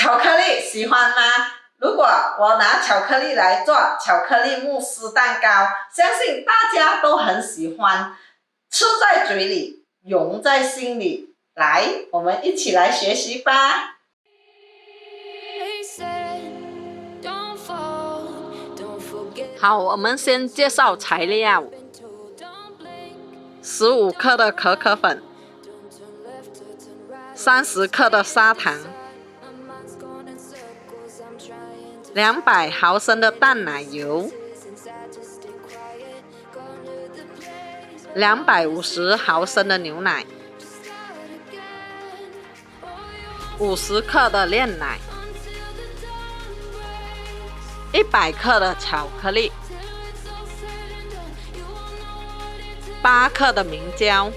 巧克力喜欢吗？如果我拿巧克力来做巧克力慕斯蛋糕，相信大家都很喜欢，吃在嘴里，融在心里。来，我们一起来学习吧。好，我们先介绍材料：15克的可可粉，30克的砂糖，200毫升的淡奶油，250毫升的牛奶，50克的炼奶，100克的巧克力，8克的明胶。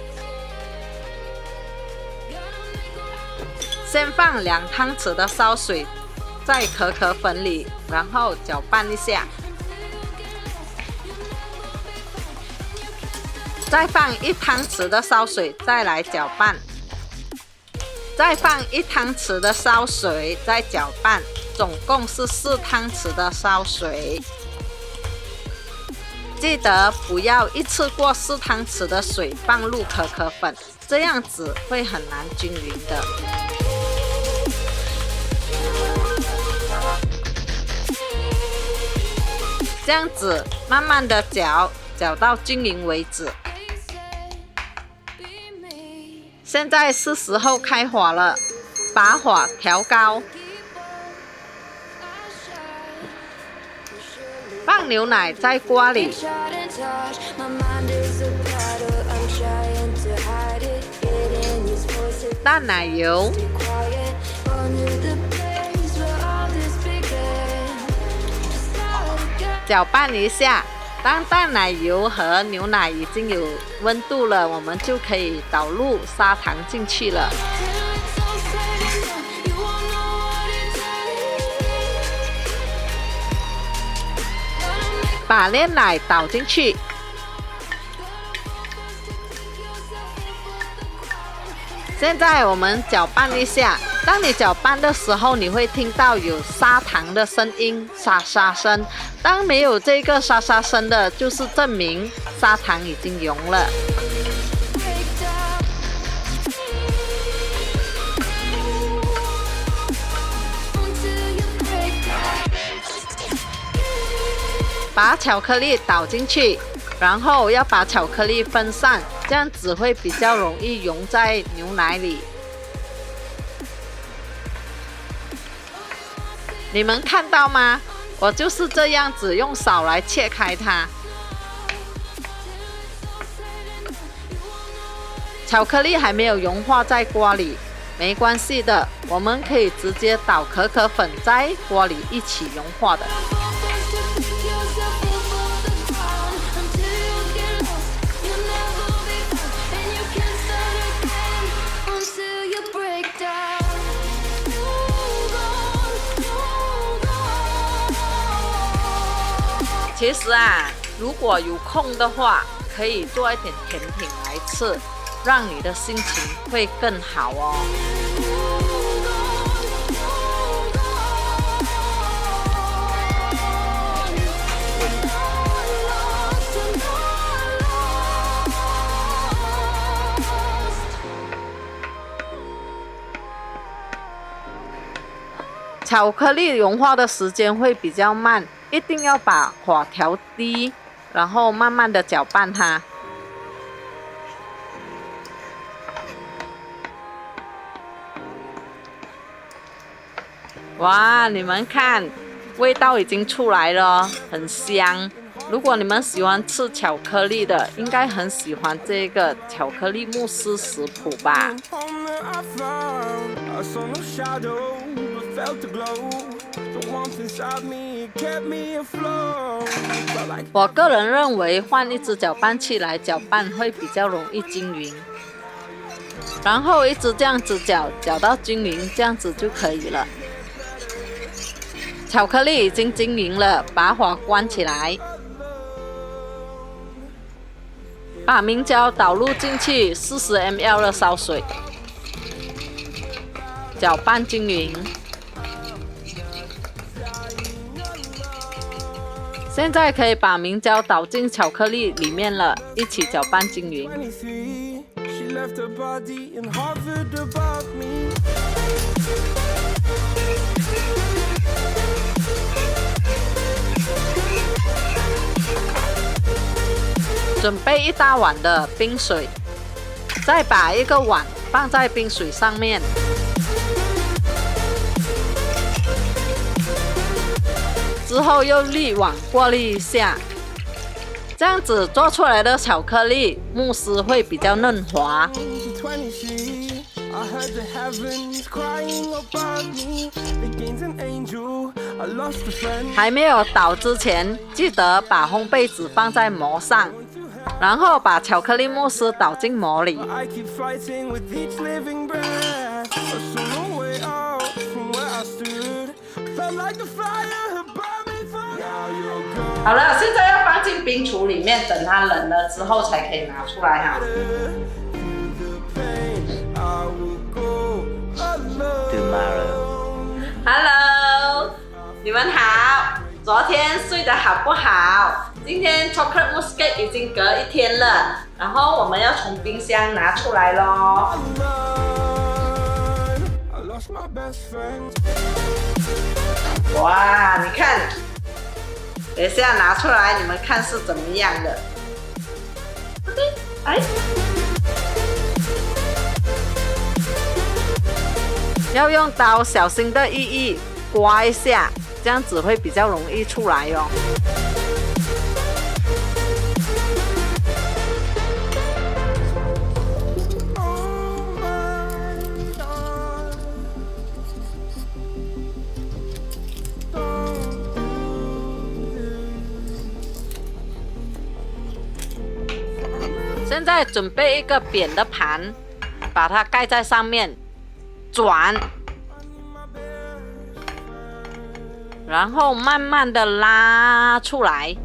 先放2汤匙的烧水在可可粉里，然后搅拌一下，再放1汤匙的烧水，再来搅拌，再放1汤匙的烧水，再搅拌，总共是4汤匙的烧水。记得不要一次过4汤匙的水放入可可粉，这样子会很难均匀的。这样子慢慢的搅到均匀为止。现在是时候开火了，把火调高，放牛奶在锅里，淡奶油，搅拌一下。当淡奶油和牛奶已经有温度了，我们就可以倒入砂糖进去了。把炼奶倒进去，现在我们搅拌一下。当你搅拌的时候，你会听到有砂糖的声音，沙沙声。当没有这个沙沙声的，就是证明砂糖已经溶了。把巧克力倒进去，然后要把巧克力分散，这样子会比较容易溶在牛奶里。你们看到吗？我就是这样子用勺来切开它。巧克力还没有融化在锅里，没关系的，我们可以直接倒可可粉在锅里一起融化的。其实啊，如果有空的话，可以做一点甜品来吃，让你的心情会更好哦。巧克力融化的时间会比较慢，一定要把火调低，然后慢慢的搅拌它。哇，你们看，味道已经出来了，很香。如果你们喜欢吃巧克力的，应该很喜欢这个巧克力慕斯食谱吧。我个人认为换一支搅拌器来搅拌会比较容易均匀，然后一直这样子搅到均匀，这样子就可以了。巧克力已经均匀了，把火关起来，把明胶倒入进去40ml 的烧水，搅拌均匀。现在可以把明胶倒进巧克力里面了，一起搅拌均匀。准备一大碗的冰水，再把一个碗放在冰水上面。之后又滤网过滤一下，这样子做出来的巧克力慕斯会比较嫩滑。还没有倒之前，记得把烘焙纸放在模上，然后把巧克力慕斯倒进模里。好了，现在要放进冰橱里面，等它冷了之后才可以拿出来哈。Hello， 你们好，昨天睡得好不好？今天 chocolate mousse cake 已经隔一天了，然后我们要从冰箱拿出来咯。哇，你看，等一下拿出来，你们看是怎么样的？哎，要用刀小心的一刮一下，这样子会比较容易出来哦。现在准备一个扁的盘，把它盖在上面，转，然后慢慢的拉出来。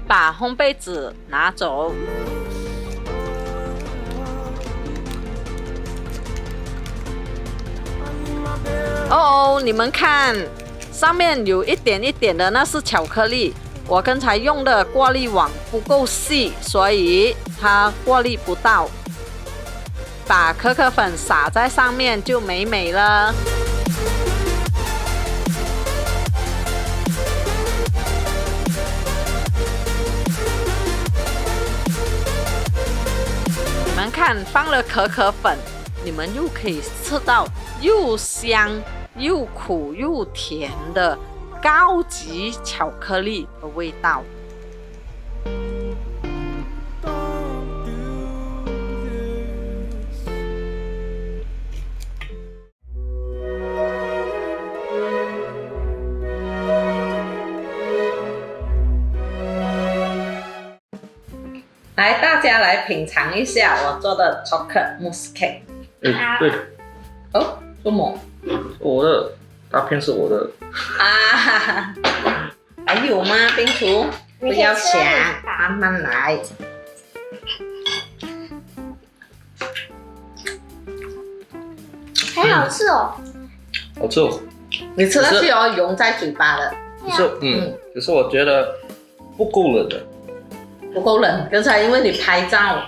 把烘焙纸拿走。哦，你们看，上面有一点一点的，那是巧克力。我刚才用的过滤网不够细，所以它过滤不到。把可可粉撒在上面就美美了。你们看，放了可可粉，你们又可以吃到又香又苦又甜的高级巧克力的味道。来，大家来品尝一下我做的 chocolate mousse cake。对，哦，什么？我的大片是我的啊，还有吗？冰厨不要抢，慢慢来。很好吃哦。好吃哦。你吃下去哦，融在嘴巴的。可是我觉得不够冷的。不够冷，刚才因为你拍照，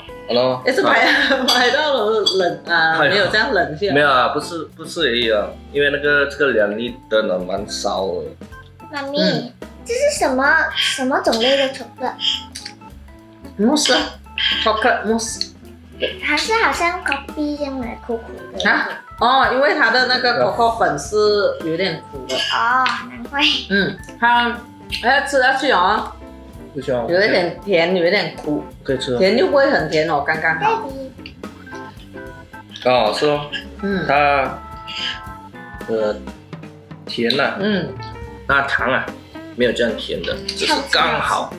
一直拍到了冷啊，没有这样冷下。没有啊，不是而已啊，因为这个2粒灯呢蛮烧的。妈咪，这是什么种类的chocolate mousse？ 它是好像 coffee 这样的苦苦的。啊？哦，因为它的那个可可粉是有点苦的。哦，难怪。它吃下去哦。有一点甜，有一点苦，可以吃。甜又不会很甜哦，刚刚好。刚好吃哦。它甜呐，那糖啊没有这样甜的，只是刚好。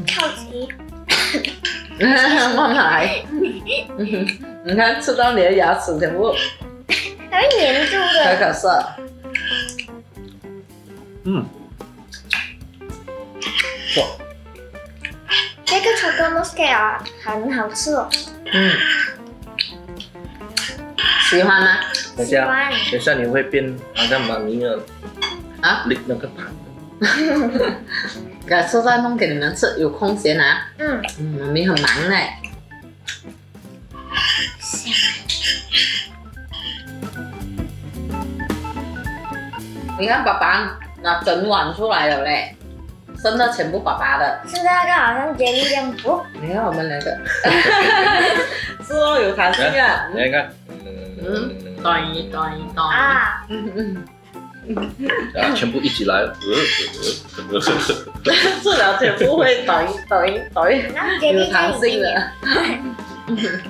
超级。慢慢来。你看吃到你的牙齿全部还会黏住的。可色。这个 chocolate mousse cake 啊，很好吃哦。喜欢吗？等一下，喜欢等一下你会变好像妈咪了啊，拎那个盘。改次再弄给你们吃，有空闲啊。嗯，妈咪很忙嘞。你看爸爸拿整碗出来了嘞，剩的全部爸爸的。是那个好像 jelly 这样不？你看我们两个，是哦，有弹性啊。你看，对，啊，全部一起来了。治疗全部会抖，那 jelly 有弹性在里面。的。